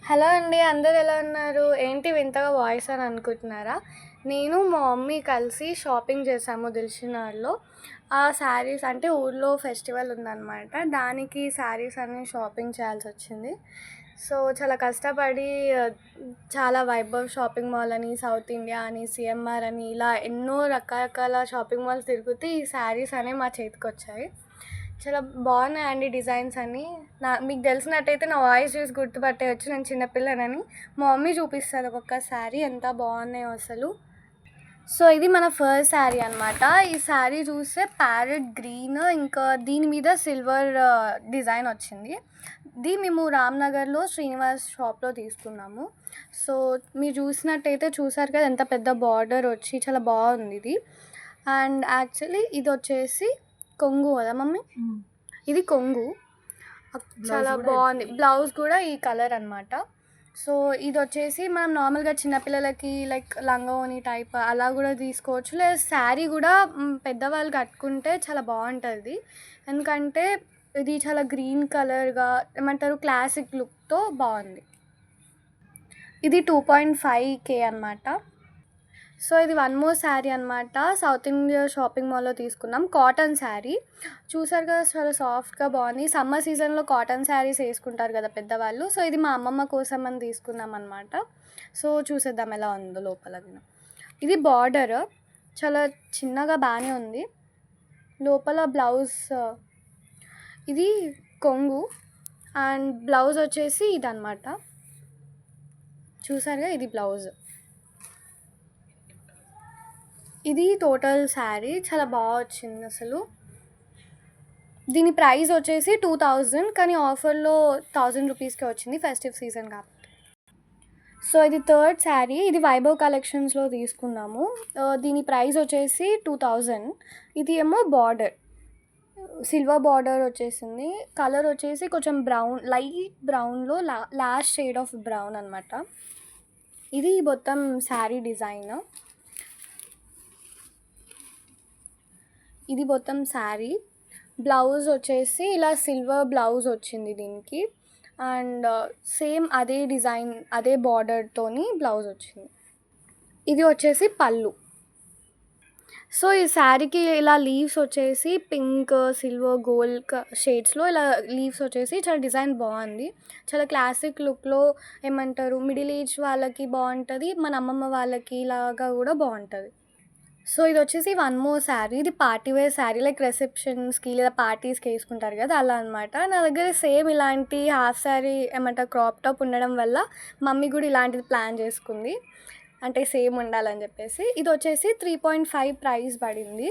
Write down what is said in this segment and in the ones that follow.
Hello అండి. అందరూ ఎలా ఉన్నారు? ఏంటి వింతగా వాయిస్ అని అనుకుంటున్నారా? నేను మా మమ్మీ కలిసి షాపింగ్ చేసాము దిల్షుక్‌నగర్‌లో. ఆ శారీస్ అంటే ఊర్లో ఫెస్టివల్ ఉందనమాట. దానికి శారీస్ అన్నీ షాపింగ్ చేయాల్సొచ్చింది. సో, చాలా కష్టపడి చాలా వైభవ్ షాపింగ్ మాల్ అని, సౌత్ ఇండియా అని, సీఎంఆర్ అని ఇలా ఎన్నో రకరకాల షాపింగ్ మాల్స్ తిరుగుతే ఈ శారీస్ అనేవి మా చేతికొచ్చాయి. చాలా బాగున్నాయండి డిజైన్స్ అన్నీ. మీకు తెలిసినట్టయితే నా వాయిస్ చూసి గుర్తుపట్టేయచ్చు నేను చిన్న పిల్లనని. మా మమ్మీ చూపిస్తుంది ఒక్కొక్క శారీ ఎంత బాగున్నాయో అసలు. సో ఇది మన ఫస్ట్ శారీ అనమాట. ఈ శారీ చూస్తే ప్యారెట్ గ్రీన్ ఇంకా దీని మీద సిల్వర్ డిజైన్ వచ్చింది. ఇది మేము రామ్నగర్లో శ్రీనివాస్ షాప్లో తీసుకున్నాము. సో మీరు చూసినట్టయితే చూసారు కదా ఎంత పెద్ద బార్డర్ వచ్చి చాలా బాగుంది ఇది. అండ్ యాక్చువల్లీ ఇది వచ్చేసి కొంగు కదా మమ్మీ, ఇది కొంగు చాలా బాగుంది. బ్లౌజ్ కూడా ఈ కలర్ అనమాట. సో ఇది వచ్చేసి మనం నార్మల్గా చిన్నపిల్లలకి లైక్ లంగావోని టైప్ అలా కూడా తీసుకోవచ్చు, లేదా శారీ కూడా పెద్దవాళ్ళు కట్టుకుంటే చాలా బాగుంటుంది. ఎందుకంటే ఇది చాలా గ్రీన్ కలర్గా ఏమంటారు క్లాసిక్ లుక్తో బాగుంది. ఇది 2.5K అనమాట. సో ఇది వన్ మోర్ శారీ అనమాట. సౌత్ ఇండియా షాపింగ్ మాల్లో తీసుకున్నాం. కాటన్ శారీ చూసారు కదా చాలా సాఫ్ట్గా బాగుంది. సమ్మర్ సీజన్లో కాటన్ శారీస్ వేసుకుంటారు కదా పెద్దవాళ్ళు. సో ఇది మా అమ్మమ్మ కోసం అని తీసుకున్నాం అనమాట. సో చూసేద్దాం ఎలా ఉందో లోపల. ఇది బార్డర్ చాలా చిన్నగా బాగానే ఉంది. లోపల బ్లౌజ్ ఇది కొంగు అండ్ బ్లౌజ్ వచ్చేసి ఇదన్నమాట. చూసారుగా ఇది బ్లౌజ్. ఇది టోటల్ శారీ చాలా బాగా వచ్చింది అసలు. దీని ప్రైస్ వచ్చేసి 2000, కానీ ఆఫర్లో 1000 రూపీస్కే వచ్చింది ఫెస్టివ్ సీజన్ కాబట్టి. సో ఇది థర్డ్ శారీ. ఇది వైభవ్ కలెక్షన్స్లో తీసుకున్నాము. దీని ప్రైస్ వచ్చేసి 2000. ఇది ఏమో బార్డర్ సిల్వర్ బార్డర్ వచ్చేసింది. కలర్ వచ్చేసి కొంచెం బ్రౌన్, లైట్ బ్రౌన్లో లాస్ట్ షేడ్ ఆఫ్ బ్రౌన్ అనమాట. ఇది మొత్తం శారీ డిజైన్. ఇది మొత్తం శారీ. బ్లౌజ్ వచ్చేసి ఇలా సిల్వర్ బ్లౌజ్ వచ్చింది దీనికి. అండ్ సేమ్ అదే డిజైన్ అదే బార్డర్తోని బ్లౌజ్ వచ్చింది. ఇది వచ్చేసి పళ్ళు. సో ఈ శారీకి ఇలా లీవ్స్ వచ్చేసి పింక్, సిల్వర్, గోల్డ్ షేడ్స్లో ఇలా లీవ్స్ వచ్చేసి చాలా డిజైన్ బాగుంది. చాలా క్లాసిక్ లుక్లో ఏమంటారు మిడిల్ ఏజ్ వాళ్ళకి బాగుంటుంది, మన అమ్మమ్మ వాళ్ళకి ఇలాగా కూడా బాగుంటుంది. సో ఇది వచ్చేసి వన్ మోర్ శారీ. ఇది పార్టీ వేర్ శారీ, లైక్ రిసెప్షన్స్కి లేదా పార్టీస్కి వేసుకుంటారు కదా అలా అనమాట. నా దగ్గర సేమ్ ఇలాంటి హాఫ్ శారీ ఏమంటారు క్రాప్ టాప్ ఉండడం వల్ల మమ్మీ కూడా ఇలాంటిది ప్లాన్ చేసుకుంది, అంటే సేమ్ ఉండాలని చెప్పేసి. ఇది వచ్చేసి 3.5 ప్రైస్ పడింది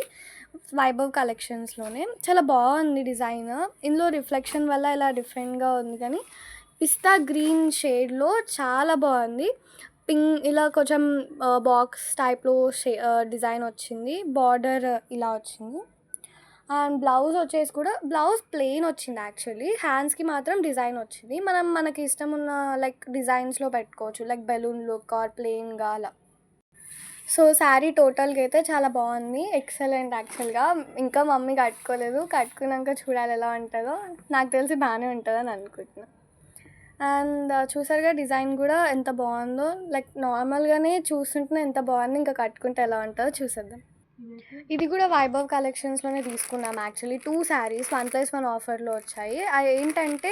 వైభవ్ కలెక్షన్స్లోనే. చాలా బాగుంది డిజైన్. ఇందులో రిఫ్లెక్షన్ వల్ల ఇలా డిఫరెంట్గా ఉంది, కానీ పిస్తా గ్రీన్ షేడ్లో చాలా బాగుంది. పింక్ ఇలా కొంచెం బాక్స్ టైప్లో డిజైన్ వచ్చింది. బార్డర్ ఇలా వచ్చింది. అండ్ బ్లౌజ్ వచ్చేసి కూడా బ్లౌజ్ ప్లెయిన్ వచ్చింది. యాక్చువల్లీ హ్యాండ్స్కి మాత్రం డిజైన్ వచ్చింది. మనకి ఇష్టం ఉన్న లైక్ డిజైన్స్లో పెట్టుకోవచ్చు, లైక్ బెలూన్ లుక్ ఆర్ ప్లెయిన్గా అలా. సో శారీ టోటల్గా అయితే చాలా బాగుంది, ఎక్సలెంట్ యాక్చువల్గా. ఇంకా మమ్మీ కట్టుకోలేదు, కట్టుకున్నాక చూడాలి ఎలా ఉంటుందో. నాకు తెలిసి బాగానే ఉంటుందని అనుకుంటున్నాను. అండ్ చూసారుగా డిజైన్ కూడా ఎంత బాగుందో. లైక్ నార్మల్గానే చూస్తుంటే ఎంత బాగుంది, ఇంకా కట్టుకుంటే ఎలా ఉంటుందో చూసేద్దాం. ఇది కూడా వైభవ్ కలెక్షన్స్లోనే తీసుకున్నాం. యాక్చువల్లీ 2 శారీస్ 1+1 ఆఫర్లో వచ్చాయి. అది ఏంటంటే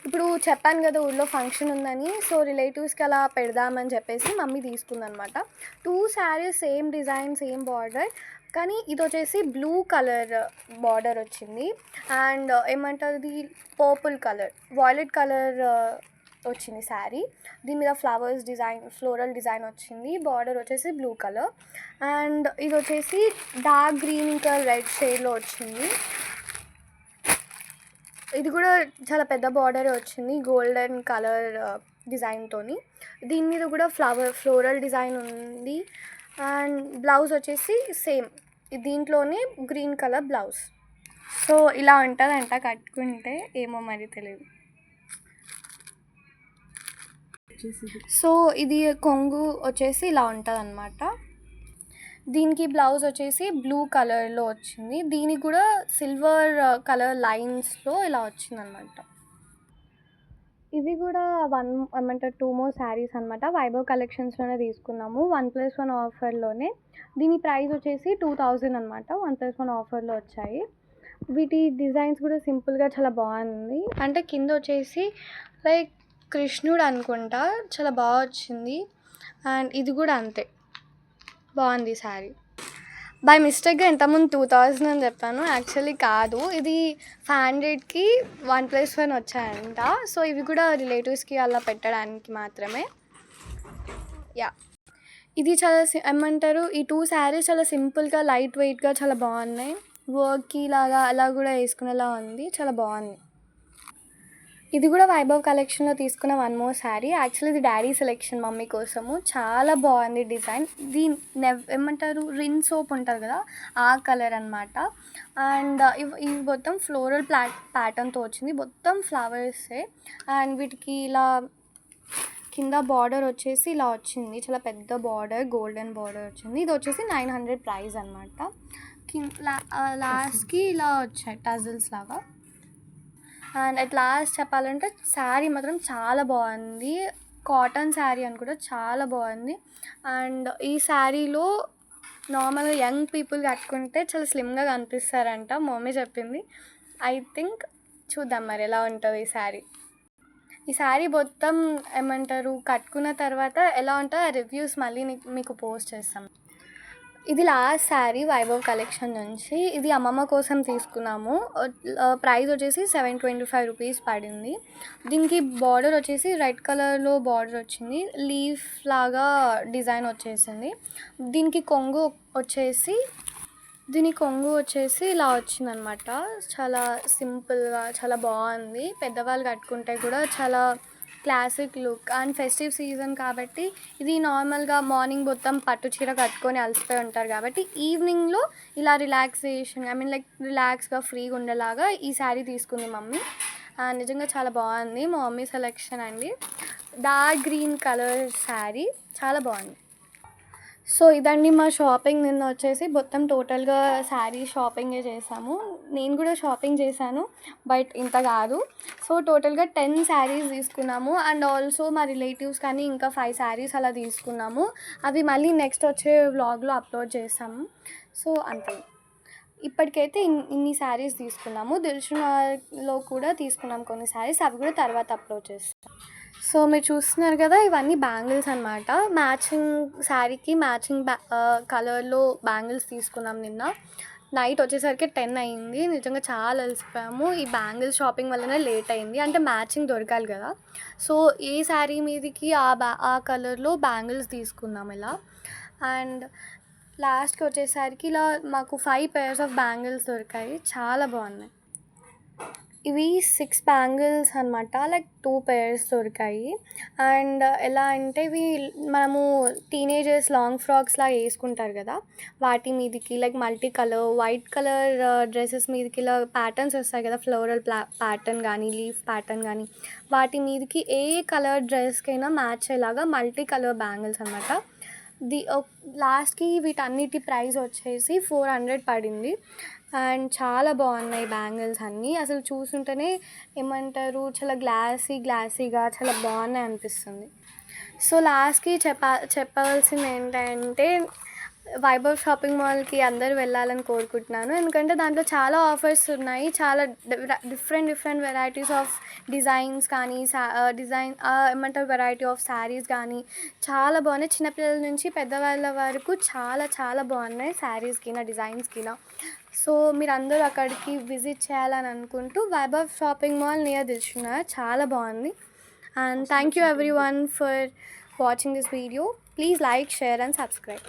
ఇప్పుడు చెప్పాను కదా ఊళ్ళో ఫంక్షన్ ఉందని, సో రిలేటివ్స్కి అలా పెడదామని చెప్పేసి మమ్మీ తీసుకుందనమాట. 2 saris same design same border, కానీ ఇది వచ్చేసి బ్లూ కలర్ బార్డర్ వచ్చింది. అండ్ ఏమంటుంది పర్పుల్ కలర్, వాయిలెట్ కలర్ వచ్చింది శారీ. దీని మీద ఫ్లవర్స్ డిజైన్, ఫ్లోరల్ డిజైన్ వచ్చింది. బార్డర్ వచ్చేసి బ్లూ కలర్. అండ్ ఇది వచ్చేసి డార్క్ గ్రీన్ ఇంకా రెడ్ షేడ్లో వచ్చింది. ఇది కూడా చాలా పెద్ద బార్డరే వచ్చింది, గోల్డెన్ కలర్ డిజైన్తోని. దీని మీద కూడా ఫ్లోరల్ డిజైన్ ఉంది. అండ్ బ్లౌజ్ వచ్చేసి సేమ్ దీంట్లోనే గ్రీన్ కలర్ బ్లౌజ్. సో ఇలా ఉంటుందంట కట్టుకుంటే, ఏమో మరి తెలియదు. సో ఇది కొంగు వచ్చేసి ఇలా ఉంటుంది అనమాట. దీనికి బ్లౌజ్ వచ్చేసి బ్లూ కలర్లో వచ్చింది. దీనికి కూడా సిల్వర్ కలర్ లైన్స్లో ఇలా వచ్చింది అనమాట. ఇవి కూడా ఏమంటారు 2 మోర్ శారీస్ అనమాట. వైభవ్ కలెక్షన్స్‌లోనే తీసుకున్నాము. 1+1 ఆఫర్‌లోనే. దీని ప్రైస్ వచ్చేసి 2000 అనమాట. 1+1 ఆఫర్‌లో వచ్చాయి. వీటి డిజైన్స్ కూడా సింపుల్‌గా చాలా బాగుంది. అంటే కింద వచ్చేసి లైక్ కృష్ణుడు అనుకుంటా, చాలా బాగా వచ్చింది. అండ్ ఇది కూడా అంతే బాగుంది శారీ. బై మిస్టేక్గా ఇంతకుముందు 2000 అని చెప్పాను, యాక్చువల్లీ కాదు. ఇది 500కి 1+1 వచ్చాయంట. సో ఇవి కూడా రిలేటివ్స్కి అలా పెట్టడానికి మాత్రమే. యా, ఇది చాలా ఏమంటారు, ఈ 2 శారీస్ చాలా సింపుల్గా లైట్ వెయిట్గా చాలా బాగున్నాయి. వర్క్కి లాగా అలా కూడా వేసుకునేలా ఉంది, చాలా బాగుంది. ఇది కూడా వైభవ్ కలెక్షన్లో తీసుకున్న 1 మోర్ శారీ. యాక్చువల్లీ ఇది డాడీ సెలెక్షన్ మమ్మీ కోసము. చాలా బాగుంది డిజైన్. ఇది ఏమంటారు రిన్ సోప్ ఉంటుంది కదా, ఆ కలర్ అనమాట. అండ్ ఇవి మొత్తం ఫ్లోరల్ ప్యాటర్న్తో వచ్చింది, మొత్తం ఫ్లవర్సే. అండ్ వీటికి ఇలా కింద బార్డర్ వచ్చేసి ఇలా వచ్చింది, చాలా పెద్ద బార్డర్, గోల్డెన్ బార్డర్ వచ్చింది. ఇది వచ్చేసి 900 ప్రైస్ అనమాట. లాస్ట్కి ఇలా వచ్చాయి టజిల్స్ లాగా. అండ్ అట్ లాస్ట్ చెప్పాలంటే శారీ మాత్రం చాలా బాగుంది. కాటన్ శారీ అని కూడా చాలా బాగుంది. అండ్ ఈ శారీలో నార్మల్గా యంగ్ పీపుల్ కట్టుకుంటే చాలా స్లిమ్గా కనిపిస్తారంట, మమ్మీ చెప్పింది. ఐ థింక్ చూద్దాం మరి ఎలా ఉంటుంది ఈ శారీ. ఈ శారీ మొత్తం ఏమంటారు కట్టుకున్న తర్వాత ఎలా ఉంటుందో ఆ రివ్యూస్ మళ్ళీ మీకు పోస్ట్ చేస్తాం. ఇది లాస్ట్ శారీ వైభవ్ కలెక్షన్ నుంచి. ఇది అమ్మమ్మ కోసం తీసుకున్నాము. ప్రైస్ వచ్చేసి 725 రూపీస్ పడింది. దీనికి బార్డర్ వచ్చేసి రెడ్ కలర్లో బార్డర్ వచ్చింది, లీఫ్ లాగా డిజైన్ వచ్చేసింది. దీనికి కొంగు వచ్చేసి ఇలా వచ్చిందనమాట. చాలా సింపుల్గా చాలా బాగుంది. పెద్దవాళ్ళు కట్టుకుంటే కూడా చాలా classic look. And festive season కాబట్టి ఇది నార్మల్గా మార్నింగ్ మొత్తం పట్టు చీర కట్టుకొని అలసిపోయి ఉంటారు కాబట్టి ఈవినింగ్లో ఇలా రిలాక్స్గా ఫ్రీగా ఉండేలాగా ఈ శారీ తీసుకుంది మమ్మీ. నిజంగా చాలా బాగుంది, మా మమ్మీ సెలెక్షన్ అండి. డార్క్ గ్రీన్ కలర్ శారీ, చాలా బాగుంది. సో ఇదండి మా షాపింగ్. నిన్న వచ్చేసి మొత్తం టోటల్గా శారీ షాపింగే చేసాము. నేను కూడా షాపింగ్ చేశాను, బట్ ఇంత కాదు. సో టోటల్గా 10 శారీస్ తీసుకున్నాము. అండ్ ఆల్సో మా రిలేటివ్స్ కానీ ఇంకా 5 శారీస్ అలా తీసుకున్నాము. అవి మళ్ళీ నెక్స్ట్ వచ్చే వ్లాగ్లో అప్లోడ్ చేస్తాము. సో అంతే, ఇప్పటికైతే ఇన్ని శారీస్ తీసుకున్నాము. దిల్షుక్నగర్లో కూడా తీసుకున్నాం కొన్ని శారీస్, అవి కూడా తర్వాత అప్లోడ్ చేస్తాం. సో మీరు చూస్తున్నారు కదా, ఇవన్నీ బ్యాంగిల్స్ అనమాట. మ్యాచింగ్ శారీకి మ్యాచింగ్ కలర్లో బ్యాంగిల్స్ తీసుకున్నాం. నిన్న నైట్ వచ్చేసరికి 10 అయింది. నిజంగా చాలా అలసిపోయాము. ఈ బ్యాంగిల్స్ షాపింగ్ వల్లనే లేట్ అయింది, అంటే మ్యాచింగ్ దొరకాలి కదా. సో ఏ శారీ మీదకి ఆ కలర్లో బ్యాంగిల్స్ తీసుకున్నాం ఇలా. అండ్ లాస్ట్కి వచ్చేసరికి ఇలా మాకు 5 pairs ఆఫ్ బ్యాంగిల్స్ దొరికాయి, చాలా బాగున్నాయి. ఇవి 6 బ్యాంగిల్స్ అనమాట, లైక్ 2 pairs దొరికాయి. అండ్ ఎలా అంటే ఇవి మనము టీనేజర్స్ లాంగ్ ఫ్రాక్స్లా వేసుకుంటారు కదా, వాటి మీదకి like multi colour white colour dresses మీదకి ఇలా ప్యాటర్న్స్ వస్తాయి కదా, ఫ్లోరల్ ప్యాటర్న్ కానీ లీఫ్ ప్యాటర్న్ కానీ, వాటి మీదకి ఏ కలర్ డ్రెస్కైనా మ్యాచ్ అయ్యేలాగా మల్టీ కలర్ బ్యాంగిల్స్ అనమాట. లాస్ట్కి వీటన్నిటి ప్రైస్ వచ్చేసి 400 పడింది. అండ్ చాలా బాగున్నాయి బ్యాంగిల్స్ అన్నీ. అసలు చూస్తుంటేనే ఏమంటారు చాలా గ్లాసీగా చాలా బాగున్నాయి అనిపిస్తుంది. సో లాస్ట్కి చెప్పవలసింది ఏంటంటే వైభవ్ షాపింగ్ మాల్కి అందరూ వెళ్ళాలని కోరుకుంటున్నాను. ఎందుకంటే దాంట్లో చాలా ఆఫర్స్ ఉన్నాయి, చాలా డిఫరెంట్ వెరైటీస్ ఆఫ్ డిజైన్స్ కానీ ఏమంటారు వెరైటీ ఆఫ్ శారీస్ కానీ చాలా బాగున్నాయి. చిన్నపిల్లల నుంచి పెద్దవాళ్ళ వరకు చాలా బాగున్నాయి శారీస్కి డిజైన్స్కి. సో మీరందరూ అక్కడికి విజిట్ చేయాలని అనుకుంటూ Vaibhav shopping mall near Dilsukhnagar, చాలా బాగుంది. And thank you everyone for watching this video. Please like, share and subscribe.